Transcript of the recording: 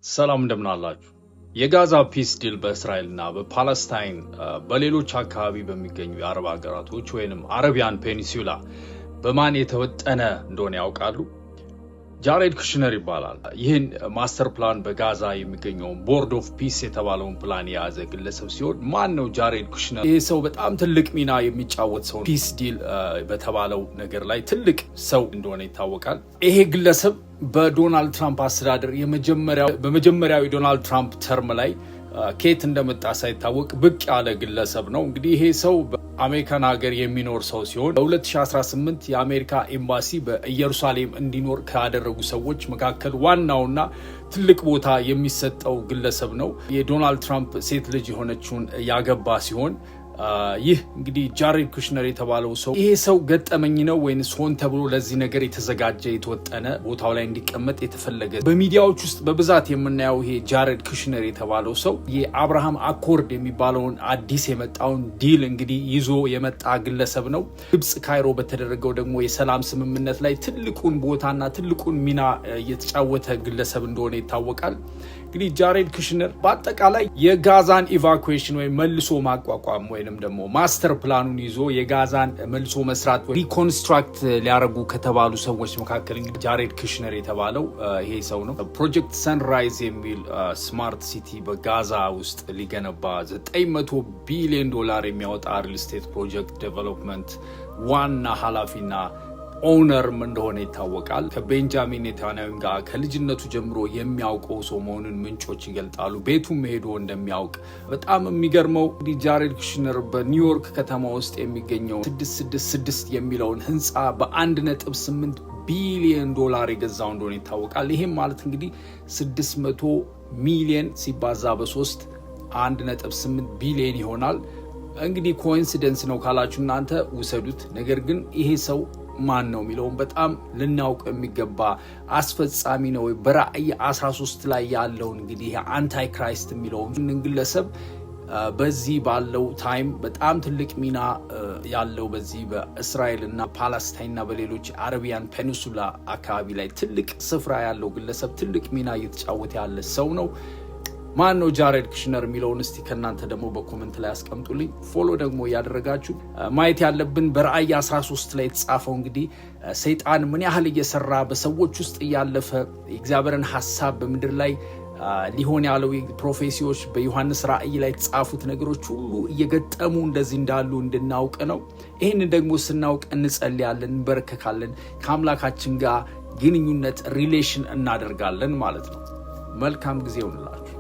ሰላም እንደምን አላችሁ። የጋዛ ፒስ ዲል በእስራኤልና በፓለስታይን በሌሎች አካባቢ በሚገኙ የአረብ ሀገራቶች ወይንም አረቢያን ፔኒንሱላ በማን የተወጠነ እንደሆነ ያውቃሉ? ጃሬድ ኩሽነር ይባላል። ይህን ማስተር ፕላን በጋዛ የሚገኘውን ቦርድ ኦፍ ፒስ የተባለውን ፕላን የያዘ ግለሰብ ሲሆን ማን ነው ጃሬድ ኩሽነር? ይህ ሰው በጣም ትልቅ ሚና የሚጫወት ሰው፣ ፒስ ዲል በተባለው ነገር ላይ ትልቅ ሰው እንደሆነ ይታወቃል። ይሄ ግለሰብ በዶናልድ ትራምፕ አስተዳደር በመጀመሪያው የዶናልድ ትራምፕ ተርም ላይ ከየት እንደመጣ ሳይታወቅ ብቅ ያለ ግለሰብ ነው። እንግዲህ ይሄ ሰው በአሜሪካን ሀገር የሚኖር ሰው ሲሆን በ2018 የአሜሪካ ኤምባሲ በኢየሩሳሌም እንዲኖር ካደረጉ ሰዎች መካከል ዋናውና ትልቅ ቦታ የሚሰጠው ግለሰብ ነው። የዶናልድ ትራምፕ ሴት ልጅ የሆነችውን ያገባ ሲሆን ይህ እንግዲህ ጃሬድ ኩሽነር የተባለው ሰው ይሄ ሰው ገጠመኝ ነው ወይንስ ሆን ተብሎ ለዚህ ነገር የተዘጋጀ የተወጠነ ቦታው ላይ እንዲቀመጥ የተፈለገ? በሚዲያዎች ውስጥ በብዛት የምናየው ይሄ ጃሬድ ኩሽነር የተባለው ሰው የአብርሃም አኮርድ የሚባለውን አዲስ የመጣውን ዲል እንግዲህ ይዞ የመጣ ግለሰብ ነው። ግብጽ ካይሮ በተደረገው ደግሞ የሰላም ስምምነት ላይ ትልቁን ቦታና ትልቁን ሚና የተጫወተ ግለሰብ እንደሆነ ይታወቃል። እንግዲህ ጃሬድ ኩሽነር በአጠቃላይ የጋዛን ኢቫኩዌሽን ወይም መልሶ ማቋቋም ወይንም ደግሞ ማስተር ፕላኑን ይዞ የጋዛን መልሶ መስራት ሪኮንስትራክት ሊያረጉ ከተባሉ ሰዎች መካከል እንግዲህ ጃሬድ ኩሽነር የተባለው ይሄ ሰው ነው። ፕሮጀክት ሰንራይዝ የሚል ስማርት ሲቲ በጋዛ ውስጥ ሊገነባ $900 ቢሊዮን የሚያወጣ ሪል ስቴት ፕሮጀክት ዴቨሎፕመንት ዋና ኃላፊና ኦነርም እንደሆነ ይታወቃል። ከቤንጃሚን ኔታንያሁ ጋር ከልጅነቱ ጀምሮ የሚያውቀው ሰው መሆኑን ምንጮች ይገልጣሉ። ቤቱም ሄዶ እንደሚያውቅ በጣም የሚገርመው ጃሬድ ኩሽነር በኒውዮርክ ከተማ ውስጥ የሚገኘው 666 የሚለውን ህንፃ በ1.8 ቢሊዮን የገዛው እንደሆነ ይታወቃል። ይህም ማለት እንግዲህ 600 ሚሊዮን ሲባዛ በ3 1.8 ቢሊዮን ይሆናል። እንግዲህ ኮኢንሲደንስ ነው ካላችሁ እናንተ ውሰዱት። ነገር ግን ይሄ ሰው ማን ነው የሚለውን በጣም ልናውቅ የሚገባ አስፈጻሚ ነው። በራእይ 13 ላይ ያለውን እንግዲህ አንታይ ክራይስት የሚለውን ግለሰብ በዚህ ባለው ታይም በጣም ትልቅ ሚና ያለው በዚህ በእስራኤል እና ፓለስታይን እና በሌሎች አረቢያን ፔኒንሱላ አካባቢ ላይ ትልቅ ስፍራ ያለው ግለሰብ ትልቅ ሚና እየተጫወተ ያለ ሰው ነው። ማን ነው ጃሬድ ኩሽነር የሚለውን እስቲ ከናንተ ደግሞ በኮሜንት ላይ አስቀምጡልኝ። ፎሎ ደግሞ ያደረጋችሁ ማየት ያለብን በራእይ 13 ላይ የተጻፈው እንግዲህ ሰይጣን ምን ያህል እየሰራ በሰዎች ውስጥ እያለፈ የእግዚአብሔርን ሐሳብ በምድር ላይ ሊሆን ያለው ፕሮፌሲዎች በዮሐንስ ራእይ ላይ የተጻፉት ነገሮች ሁሉ እየገጠሙ እንደዚህ እንዳሉ እንድናውቅ ነው። ይህንን ደግሞ ስናውቅ እንጸልያለን፣ እንበረከካለን፣ ከአምላካችን ጋር ግንኙነት ሪሌሽን እናደርጋለን ማለት ነው። መልካም ጊዜ ይሁንላችሁ።